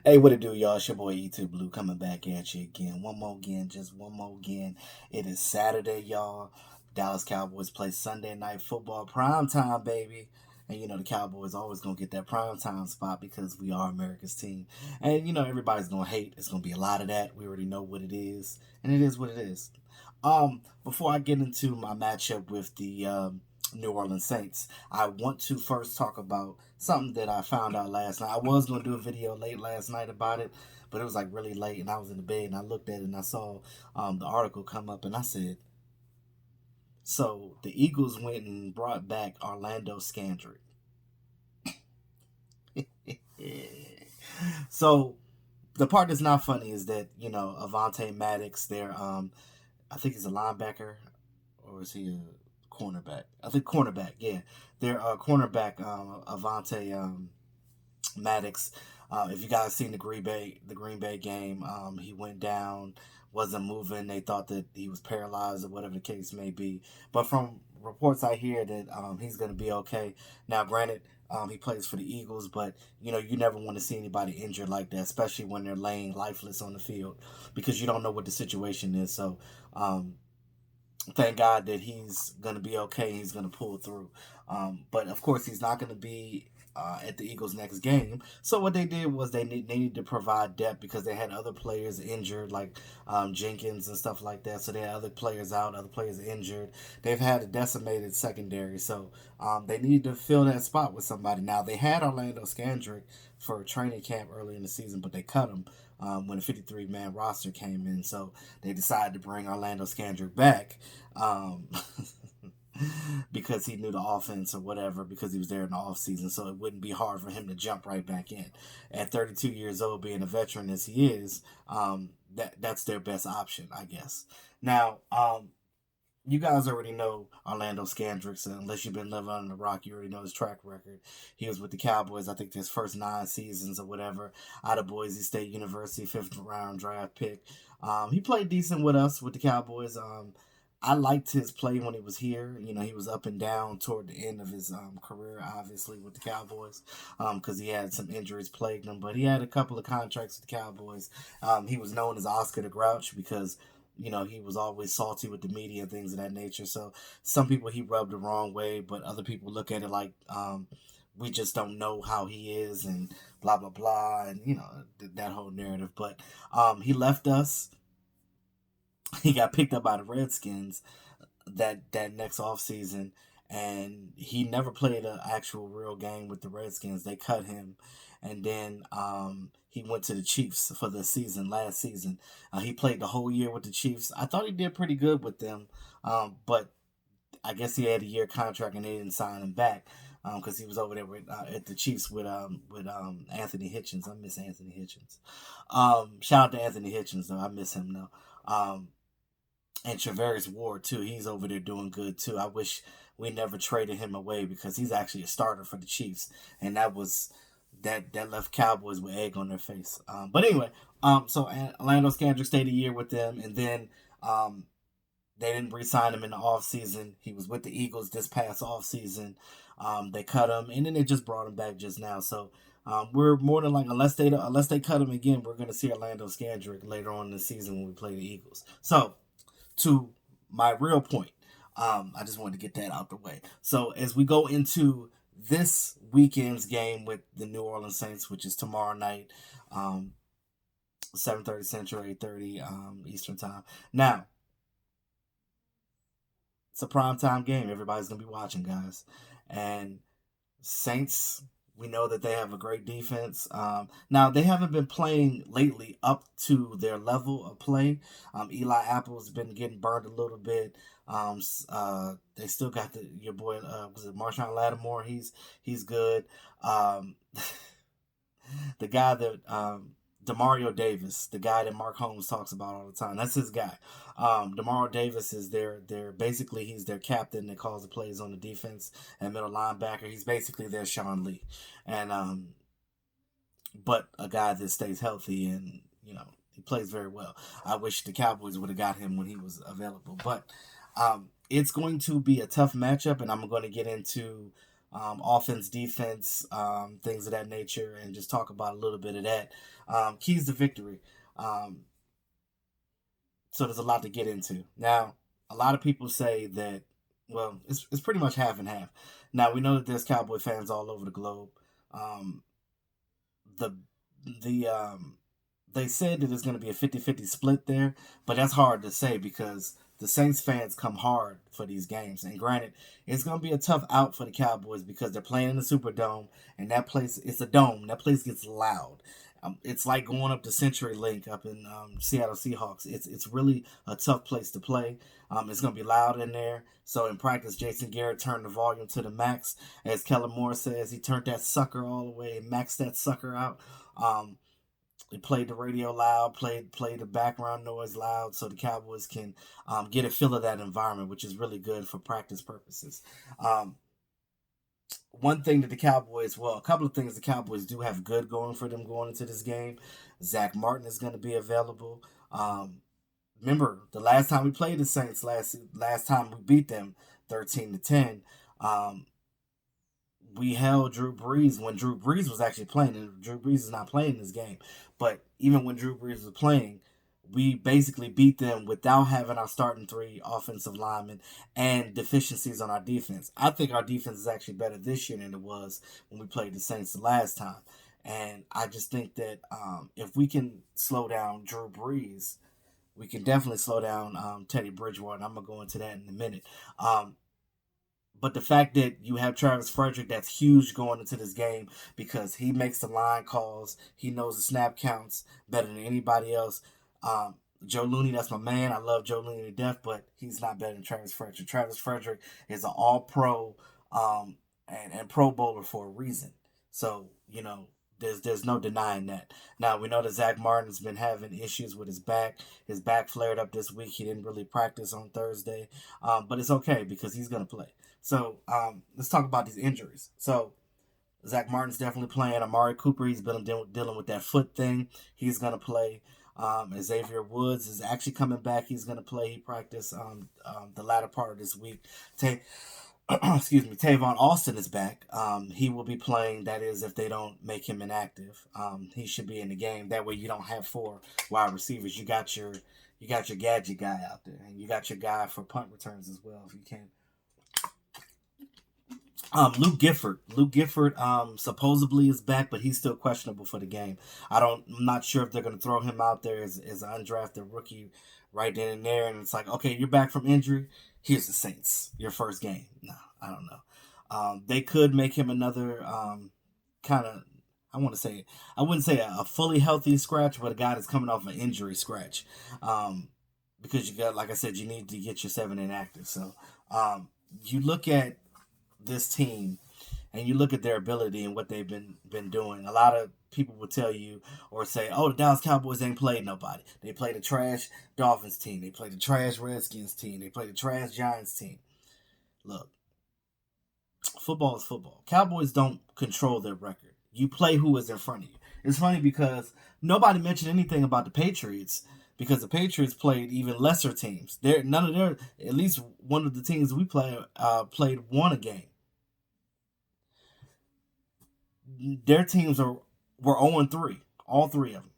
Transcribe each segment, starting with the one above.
Hey, what it do, y'all? It's your boy E2 Blue coming back at you again. One more again, just one more again. It is Saturday, y'all. Dallas Cowboys play Sunday night football, prime time, baby. And you know the Cowboys always gonna get that prime time spot because we are America's team. And you know everybody's gonna hate. It's gonna be a lot of that. We already know what it is, and it is what it is. Before I get into my matchup with the New Orleans Saints, I want to first talk about something that I found out last night. I was going to do a video late last night about it, but it was like really late and I was in the bed and I looked at it and I saw the article come up and I said, so the Eagles went and brought back Orlando Scandrick. So the part that's not funny is that, you know, Avante Maddox, I think he's a linebacker or is he a cornerback? I think cornerback, yeah. Their cornerback, Avante Maddox. If you guys seen the Green Bay game, he went down, wasn't moving. They thought that he was paralyzed or whatever the case may be. But from reports I hear that he's going to be okay. Now, granted, he plays for the Eagles, but you know you never want to see anybody injured like that, especially when they're laying lifeless on the field because you don't know what the situation is. So. Thank God that he's gonna be okay. He's gonna pull through, but of course he's not gonna be at the Eagles' next game. So what they did was they needed to provide depth because they had other players injured, like Jenkins and stuff like that. So they had other players out, other players injured. They've had a decimated secondary, so they needed to fill that spot with somebody. Now they had Orlando Scandrick for training camp early in the season, but they cut him when a 53-man roster came in. So they decided to bring Orlando Scandrick back. Um, because he knew the offense or whatever, because he was there in the off season, so it wouldn't be hard for him to jump right back in. At 32 years old, being a veteran as he is, that's their best option, I guess. Now, you guys already know Orlando Scandrick, so unless you've been living under the rock, you already know his track record. He was with the Cowboys, I think, his first 9 seasons or whatever, out of Boise State University, fifth round draft pick. He played decent with us with the Cowboys. I liked his play when he was here. You know, he was up and down toward the end of his career, obviously, with the Cowboys, because he had some injuries plagued him. But he had a couple of contracts with the Cowboys. He was known as Oscar the Grouch because you know, he was always salty with the media and things of that nature. So some people he rubbed the wrong way, but other people look at it like we just don't know how he is and blah blah blah, and you know that whole narrative. But he left us. He got picked up by the Redskins that next off season, and he never played an actual real game with the Redskins. They cut him, and then he went to the Chiefs for the season last season. He played the whole year with the Chiefs. I thought he did pretty good with them, but I guess he had a year contract and they didn't sign him back because he was over there at the Chiefs with Anthony Hitchens. I miss Anthony Hitchens. Shout out to Anthony Hitchens though. I miss him though. And Travaris Ward too. He's over there doing good too. I wish we never traded him away because he's actually a starter for the Chiefs, and that left Cowboys with egg on their face. But anyway, so Orlando Scandrick stayed a year with them, and then they didn't re-sign him in the offseason. He was with the Eagles this past offseason. They cut him, and then they just brought him back just now. So we're more than like unless they cut him again, we're going to see Orlando Scandrick later on in the season when we play the Eagles. So to my real point, I just wanted to get that out the way. So as we go into this weekend's game with the New Orleans Saints, which is tomorrow night, 7:30 Central, 8:30 Eastern time. Now it's a prime time game. Everybody's gonna be watching, guys. And Saints, we know that they have a great defense. Now they haven't been playing lately up to their level of play. Eli Apple's been getting burned a little bit. They still got your boy. Was it Marshawn Lattimore? He's good. Um, the guy that Demario Davis, the guy that Mark Holmes talks about all the time. That's his guy. Demario Davis is their basically he's their captain that calls the plays on the defense and middle linebacker. He's basically their Sean Lee, and but a guy that stays healthy and you know he plays very well. I wish the Cowboys would have got him when he was available, but it's going to be a tough matchup, and I'm going to get into offense, defense, things of that nature, and just talk about a little bit of that. Keys to victory. Um, so there's a lot to get into. Now, a lot of people say that, well, it's pretty much half and half. Now, we know that there's Cowboy fans all over the globe. Um, the the they said that it's going to be a 50-50 split there, but that's hard to say because the Saints fans come hard for these games. And granted, it's going to be a tough out for the Cowboys because they're playing in the Superdome, and that place, it's a dome. That place gets loud. It's like going up to CenturyLink up in Seattle Seahawks. It's really a tough place to play. It's going to be loud in there. So in practice, Jason Garrett turned the volume to the max. As Kellen Moore says, he turned that sucker all the way and maxed that sucker out. Um, he played the radio loud, played the background noise loud, so the Cowboys can get a feel of that environment, which is really good for practice purposes. Um, One thing that the Cowboys, well, a couple of things the Cowboys do have good going for them going into this game. Zach Martin is going to be available. Remember the last time we played the Saints, last time we beat them 13-10. Um, we held Drew Brees when Drew Brees was actually playing, and Drew Brees is not playing this game. But even when Drew Brees was playing, we basically beat them without having our starting three offensive linemen and deficiencies on our defense. I think our defense is actually better this year than it was when we played the Saints the last time. And I just think that if we can slow down Drew Brees, we can definitely slow down Teddy Bridgewater. And I'm going to go into that in a minute. But the fact that you have Travis Frederick, that's huge going into this game because he makes the line calls. He knows the snap counts better than anybody else. Um, Joe Looney, that's my man. I love Joe Looney to death, but he's not better than Travis Frederick. Travis Frederick is an all-pro and Pro Bowler for a reason. So, there's no denying that. Now, we know that Zach Martin's been having issues with his back. His back flared up this week. He didn't really practice on Thursday. But it's okay because he's going to play. So let's talk about these injuries. So Zach Martin's definitely playing. Amari Cooper, he's been dealing with that foot thing. He's going to play. Xavier Woods is actually coming back. He's going to play. He practiced the latter part of this week. Excuse me, Tavon Austin is back. He will be playing. That is, if they don't make him inactive, he should be in the game. That way, you don't have four wide receivers. You got your gadget guy out there, and you got your guy for punt returns as well, if you can. Luke Gifford, supposedly is back, but he's still questionable for the game. I'm not sure if they're going to throw him out there as an undrafted rookie right then and there. And it's like, okay, you're back from injury. Here's the Saints, your first game. No, I don't know. They could make him another kind of. I wouldn't say a fully healthy scratch, but a guy that's coming off an injury scratch. Because you got, like I said, you need to get your seven inactive. So you look at this team and you look at their ability and what they've been doing. A lot of people will tell you or say, "Oh, the Dallas Cowboys ain't played nobody. They played a trash Dolphins team. They played a trash Redskins team. They played a trash Giants team." Look, football is football. Cowboys don't control their record. You play who is in front of you. It's funny because nobody mentioned anything about the Patriots because the Patriots played even lesser teams. At least one of the teams we played won a game. Their teams were 0-3, all three of them.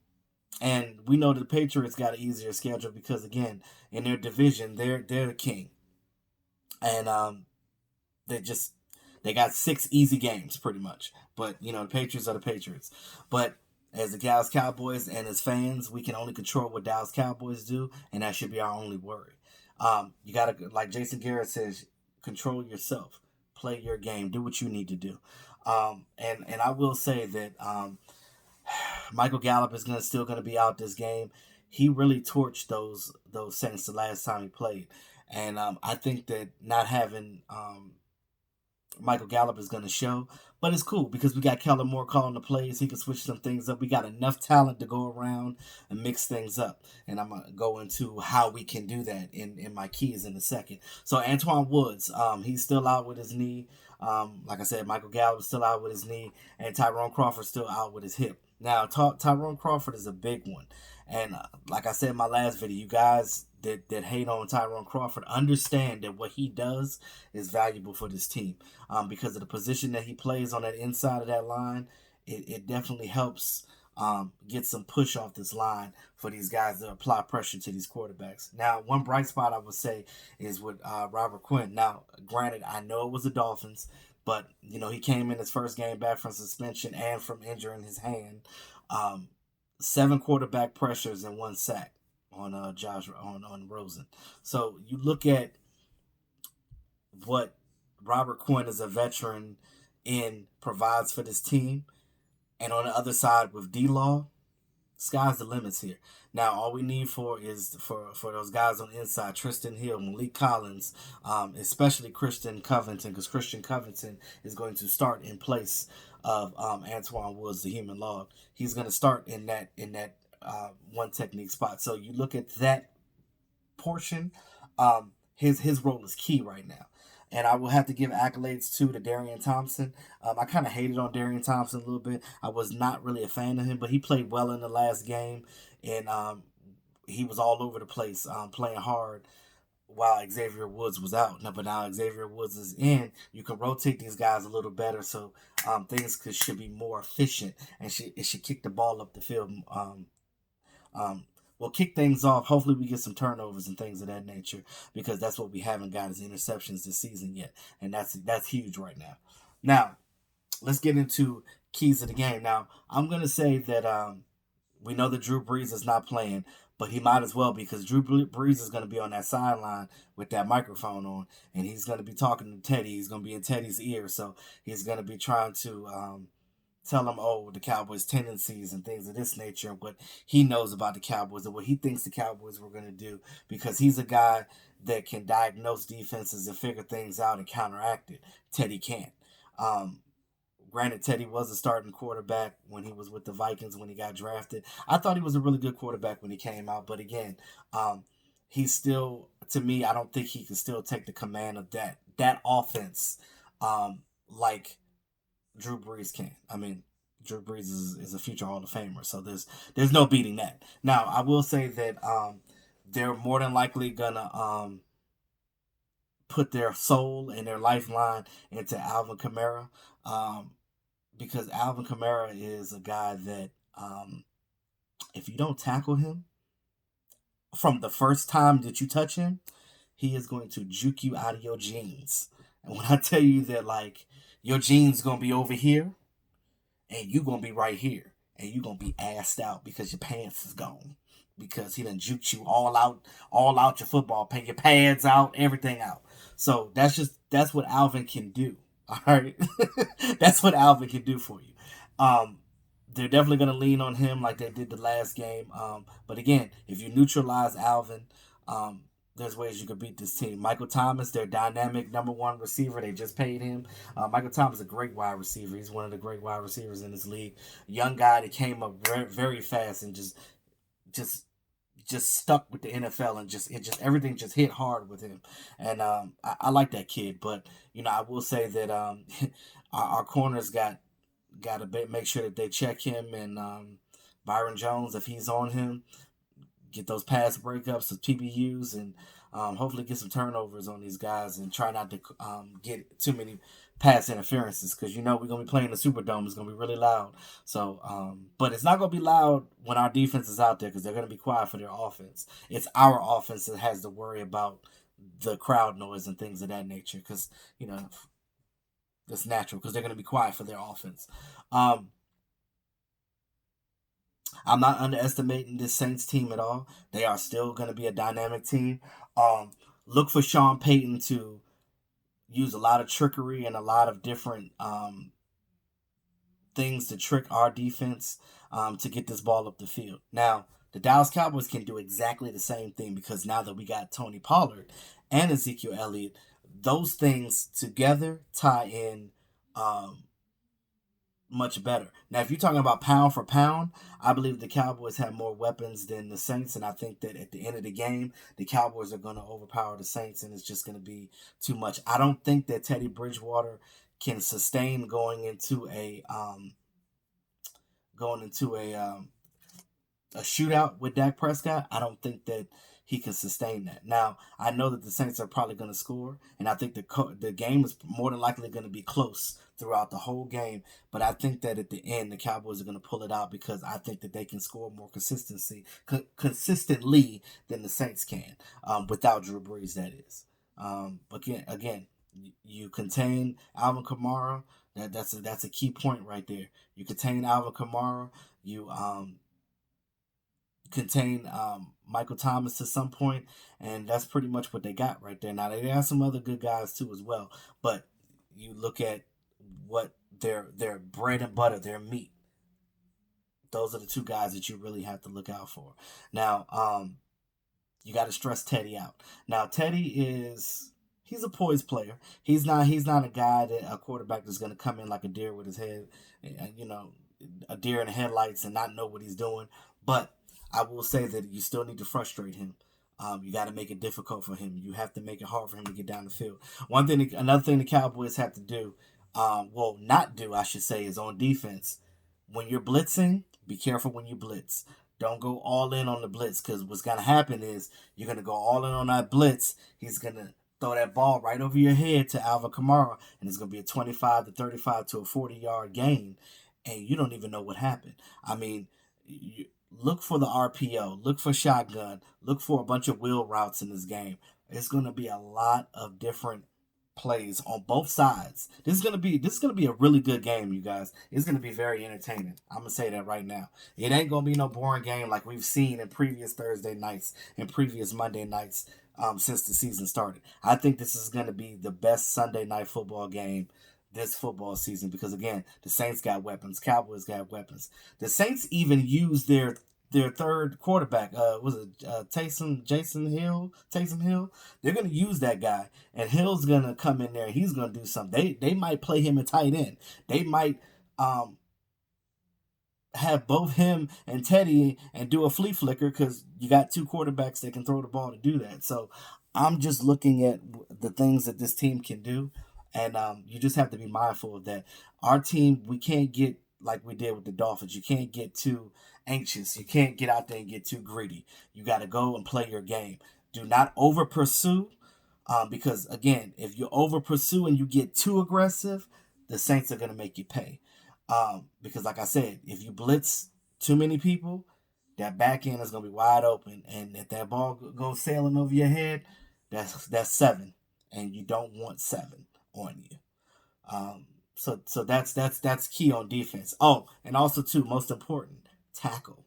And we know that the Patriots got an easier schedule because, again, in their division, they're the king. And they just they got 6 easy games pretty much. But the Patriots are the Patriots. But as the Dallas Cowboys and as fans, we can only control what Dallas Cowboys do, and that should be our only worry. You gotta, like Jason Garrett says, control yourself, play your game, do what you need to do. And I will say that Michael Gallup is still gonna be out this game. He really torched those Saints the last time he played, and I think that not having Michael Gallup is going to show. But it's cool because we got Kellen Moore calling the plays. He can switch some things up. We got enough talent to go around and mix things up. And I'm going to go into how we can do that in my keys in a second. So Antoine Woods, he's still out with his knee. Like I said, Michael Gallup is still out with his knee. And Tyrone Crawford still out with his hip. Now, Tyrone Crawford is a big one. And like I said in my last video, you guys that hate on Tyrone Crawford understand that what he does is valuable for this team, because of the position that he plays on that inside of that line. It definitely helps get some push off this line for these guys to apply pressure to these quarterbacks. Now, one bright spot I would say is with Robert Quinn. Now, granted, I know it was the Dolphins, but he came in his first game back from suspension and from injuring his hand. Um, 7 quarterback pressures and 1 sack on Josh on Rosen. So you look at what Robert Quinn as a veteran in provides for this team, and on the other side with D-Law, sky's the limits here. Now, all we need is for those guys on the inside, Tristan Hill, Malik Collins, especially Christian Covington, because Christian Covington is going to start in place of Antoine Woods, the human log. He's going to start in that one technique spot. So you look at that portion, his role is key right now. And I will have to give accolades to Darian Thompson. I kind of hated on Darian Thompson a little bit. I was not really a fan of him, but he played well in the last game, and he was all over the place, playing hard while Xavier Woods was out. But now Xavier Woods is in. You can rotate these guys a little better, so things should be more efficient, and it should kick the ball up the field. Um, we'll kick things off. Hopefully, we get some turnovers and things of that nature, because that's what we haven't got as interceptions this season yet, and that's huge right now. Now, let's get into keys of the game. Now, I'm gonna say that we know that Drew Brees is not playing, but he might as well, because Drew Brees is going to be on that sideline with that microphone on, and he's going to be talking to Teddy. He's going to be in Teddy's ear, so he's going to be trying to tell him, the Cowboys' tendencies and things of this nature, and what he knows about the Cowboys and what he thinks the Cowboys were going to do, because he's a guy that can diagnose defenses and figure things out and counteract it. Teddy can't. Granted, Teddy was a starting quarterback when he was with the Vikings when he got drafted. I thought he was a really good quarterback when he came out, but again, he's still, to me, I don't think he can still take the command of that offense like Drew Brees can. I mean, Drew Brees is a future Hall of Famer, so there's no beating that. Now, I will say that they're more than likely gonna put their soul and their lifeline into Alvin Kamara, because Alvin Kamara is a guy that if you don't tackle him from the first time that you touch him, he is going to juke you out of your jeans. And when I tell you that, like, your jeans gonna be over here, and you gonna be right here, and you gonna be assed out because your pants is gone, because he done juked you all out your football pants, your pads out, everything out. So that's what Alvin can do. All right, that's what Alvin can do for you. They're definitely going to lean on him like they did the last game. But again, if you neutralize Alvin, there's ways you could beat this team. Michael Thomas, their dynamic number 1 receiver, they just paid him. Michael Thomas is a great wide receiver. He's one of the great wide receivers in this league. A young guy that came up very, very fast and just stuck with the NFL, and just everything just hit hard with him. And I like that kid, but I will say that our corners got to make sure that they check him, and Byron Jones, if he's on him, get those pass breakups, the PBUs, and hopefully get some turnovers on these guys, and try not to get too many pass interferences, because we're going to be playing the Superdome. It's going to be really loud. So, but it's not going to be loud when our defense is out there, because they're going to be quiet for their offense. It's our offense that has to worry about the crowd noise and things of that nature, because that's natural, because they're going to be quiet for their offense. I'm not underestimating this Saints team at all. They are still going to be a dynamic team. Look for Sean Payton to use a lot of trickery and a lot of different things to trick our defense to get this ball up the field. Now, the Dallas Cowboys can do exactly the same thing, because now that we got Tony Pollard and Ezekiel Elliott, those things together tie in much better. Now, if you're talking about pound for pound, I believe the Cowboys have more weapons than the Saints, and I think that at the end of the game, the Cowboys are going to overpower the Saints, and it's just going to be too much. I don't think that Teddy Bridgewater can sustain going into a a shootout with Dak Prescott, I don't think that he can sustain that. Now, I know that the Saints are probably going to score, and I think the game is more than likely going to be close throughout the whole game. But I think that at the end, the Cowboys are going to pull it out because I think that they can score more consistently than the Saints can without Drew Brees. That is. But again, you contain Alvin Kamara. That's a key point right there. You contain Alvin Kamara. You contain Michael Thomas to some point, and that's pretty much what they got right there. Now they have some other good guys too as well, but you look at what their bread and butter, their meat. Those are the two guys that you really have to look out for. Now, you got to stress Teddy out. Now Teddy is he's a poised player. He's not a guy that a quarterback that's going to come in like a deer with his head, you know, a deer in the headlights and not know what he's doing. But I will say that you still need to frustrate him. You got to make it difficult for him. You have to make it hard for him to get down the field. Another thing the Cowboys have to do, well, not do, I should say, is on defense. When you're blitzing, be careful when you blitz. Don't go all in on the blitz because what's going to happen is you're going to go all in on that blitz. He's going to throw that ball right over your head to Alvin Kamara, and it's going to be a 25 to 35 to a 40-yard gain, and you don't even know what happened. I mean, look for the RPO, look for shotgun, look for a bunch of wheel routes in this game. It's going to be a lot of different plays on both sides. This is gonna be a really good game, you guys. It's gonna be very entertaining. I'm gonna say that right now. It ain't gonna be no boring game like we've seen in previous Thursday nights and previous Monday nights since the season started. I think this is gonna be the best Sunday night football game this football season because again, the Saints got weapons, Cowboys got weapons. The Saints even used their third quarterback. Was it Taysom Hill? They're gonna use that guy, and Hill's gonna come in there. He's gonna do something. They might play him a tight end. They might um have both him and Teddy and do a flea flicker because you got two quarterbacks that can throw the ball to do that. So I'm just looking at the things that this team can do, and you just have to be mindful of that. Our team, we can't get like we did with the Dolphins. You can't get too anxious. You can't get out there and get too greedy. You got to go and play your game. Do not over pursue, because again, if you over pursue and you get too aggressive, the Saints are going to make you pay. Because like I said, if you blitz too many people, that back end is gonna be wide open, and if that ball goes sailing over your head, that's seven, and you don't want seven on you. So that's key on defense. Oh, and also too, most important, tackle.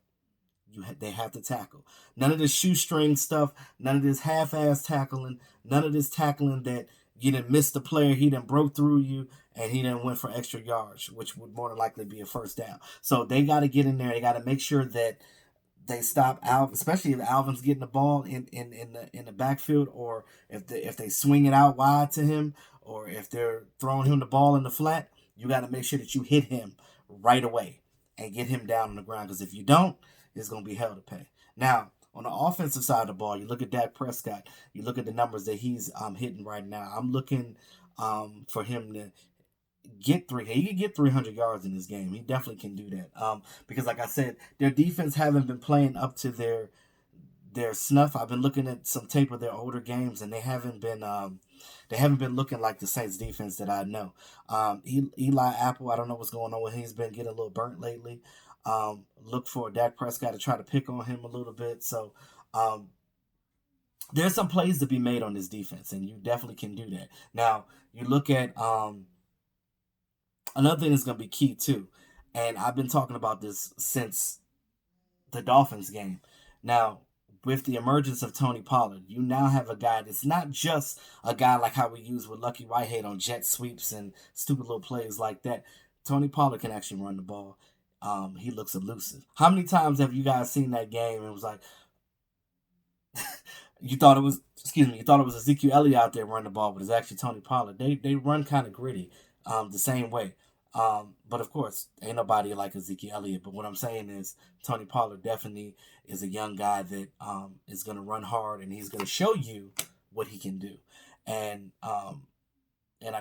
They have to tackle. None of this shoestring stuff. None of this half-ass tackling. None of this tackling that you didn't miss the player. He didn't broke through you and he didn't went for extra yards, which would more than likely be a first down. So they got to get in there. They got to make sure that they stop Alvin, especially if Alvin's getting the ball in the backfield, or if they swing it out wide to him, or if they're throwing him the ball in the flat. You got to make sure that you hit him right away and get him down on the ground. Because if you don't, it's going to be hell to pay. Now, on the offensive side of the ball, you look at Dak Prescott. You look at the numbers that he's hitting right now. I'm looking for him to get three. He can get 300 yards in this game. He definitely can do that. Because like I said, their defense haven't been playing up to their snuff. I've been looking at some tape of their older games, and they haven't been looking like the Saints defense that I know. Eli Apple, I don't know what's going on with him. He's been getting a little burnt lately. Look for Dak Prescott to try to pick on him a little bit. So there's some plays to be made on this defense, and you definitely can do that. Now you look at another thing that's going to be key too, and I've been talking about this since the Dolphins game. Now, with the emergence of Tony Pollard, you now have a guy that's not just a guy like how we use with Lucky Whitehead on jet sweeps and stupid little plays like that. Tony Pollard can actually run the ball. He looks elusive. How many times have you guys seen that game and it was like, you thought it was Ezekiel Elliott out there running the ball, but it's actually Tony Pollard. They run kind of gritty, the same way. But of course, ain't nobody like Ezekiel Elliott. But what I'm saying is, Tony Pollard definitely is a young guy that is going to run hard, and he's going to show you what he can do. And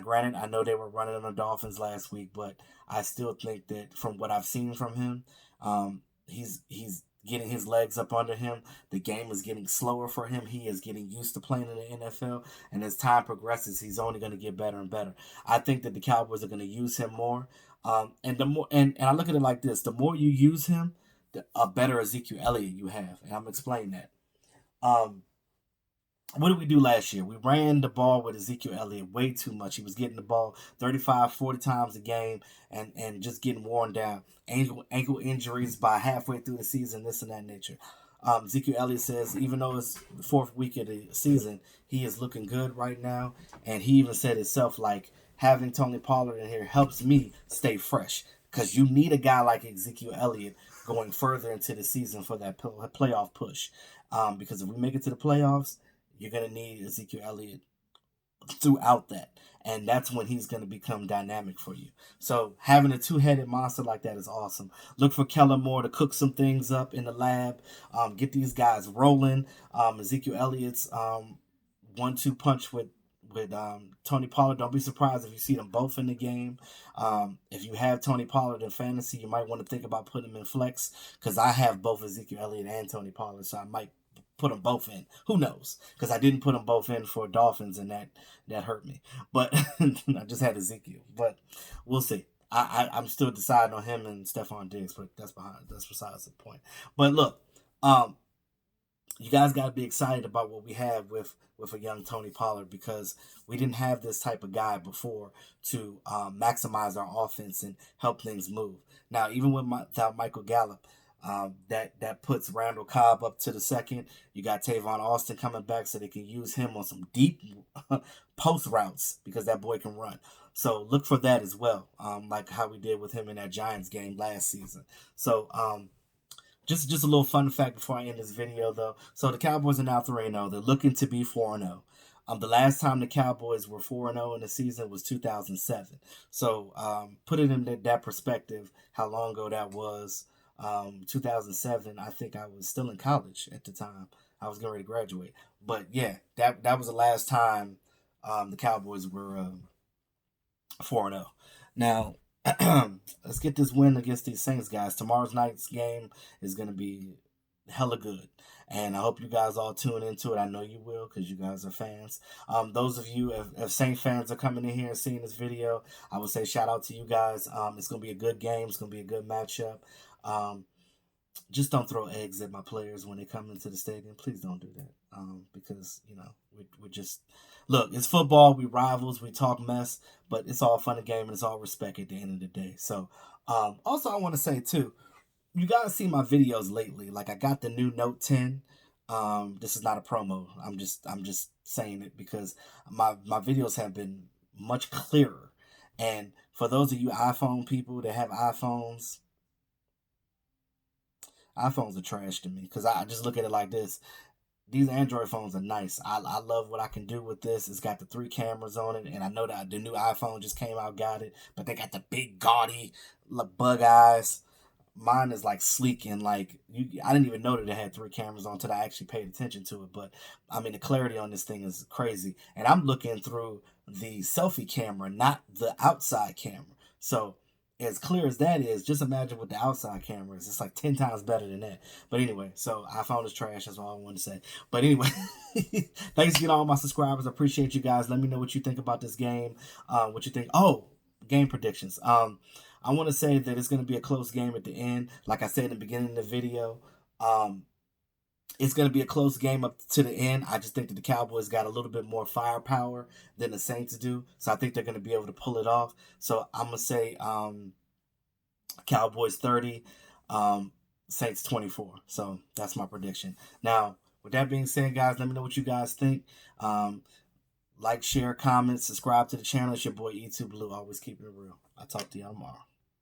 granted, I know they were running on the Dolphins last week, but I still think that from what I've seen from him, he's getting his legs up under him. The game is getting slower for him. He is getting used to playing in the NFL, and as time progresses, he's only going to get better and better. I think that the Cowboys are going to use him more. And the more, and I look at it like this: the more you use him, a better Ezekiel Elliott you have, and I'm explaining that. Um, what did we do last year? We ran the ball with Ezekiel Elliott way too much. He was getting the ball 35, 40 times a game and just getting worn down. Ankle injuries by halfway through the season, this and that nature. Ezekiel Elliott says even though it's the fourth week of the season, he is looking good right now. And he even said himself, like, having Tony Pollard in here helps me stay fresh. Because you need a guy like Ezekiel Elliott going further into the season for that playoff push. Because if we make it to the playoffs, you're going to need Ezekiel Elliott throughout that. And that's when he's going to become dynamic for you. So having a two-headed monster like that is awesome. Look for Kellen Moore to cook some things up in the lab. Get these guys rolling. Ezekiel Elliott's 1-2 punch with Tony Pollard. Don't be surprised if you see them both in the game. If you have Tony Pollard in fantasy, you might want to think about putting him in flex, because I have both Ezekiel Elliott and Tony Pollard, so I might put them both in. Who knows? Because I didn't put them both in for Dolphins, and that hurt me. But I just had Ezekiel. But we'll see. I'm still deciding on him and Stephon Diggs, but that's besides the point. But look, you guys got to be excited about what we have with a young Tony Pollard, because we didn't have this type of guy before to maximize our offense and help things move. Now, even without Michael Gallup, that puts Randall Cobb up to the second. You got Tavon Austin coming back, so they can use him on some deep post routes, because that boy can run. So look for that as well, like how we did with him in that Giants game last season. So just a little fun fact before I end this video, though. So the Cowboys are now 3-0. They're looking to be 4-0. The last time the Cowboys were 4-0 in the season was 2007. So put it in that perspective, how long ago that was. 2007, I think I was still in college at the time. I was getting ready to graduate. But yeah, that was the last time the Cowboys were 4-0. Now, let's get this win against these Saints, guys. Tomorrow's night's game is going to be hella good. And I hope you guys all tune into it. I know you will, because you guys are fans. Those of you, if Saint fans are coming in here and seeing this video, I would say shout out to you guys. It's going to be a good game. It's going to be a good matchup. Just don't throw eggs at my players when they come into the stadium. Please don't do that. Because, we're just... Look, it's football. We rivals. We talk mess. But it's all fun and game, and it's all respect at the end of the day. So, also I want to say, too, you guys see my videos lately. Like, I got the new Note 10. This is not a promo. I'm just saying it because my videos have been much clearer. And for those of you iPhone people that have iPhones are trash to me, because I just look at it like this. These Android phones are nice. I love what I can do with this. It's got the 3 cameras on it, and I know that the new iPhone just came out, got it, but they got the big gaudy bug eyes. Mine is like sleek and like I didn't even know that it had 3 cameras on until I actually paid attention to it. But I mean, the clarity on this thing is crazy, and I'm looking through the selfie camera, not the outside camera. So as clear as that is, just imagine what the outside camera is. It's like 10 times better than that. But anyway, so iPhone is trash. That's all I wanted to say. But anyway, thanks again to all my subscribers. I appreciate you guys. Let me know what you think about this game. What you think. Oh, game predictions. I want to say that it's going to be a close game at the end. Like I said in the beginning of the video, it's going to be a close game up to the end. I just think that the Cowboys got a little bit more firepower than the Saints do. So I think they're going to be able to pull it off. So I'm going to say Cowboys 30, Saints 24. So that's my prediction. Now, with that being said, guys, let me know what you guys think. Like, share, comment, subscribe to the channel. It's your boy E2 Blue. Always keeping it real. I'll talk to y'all tomorrow.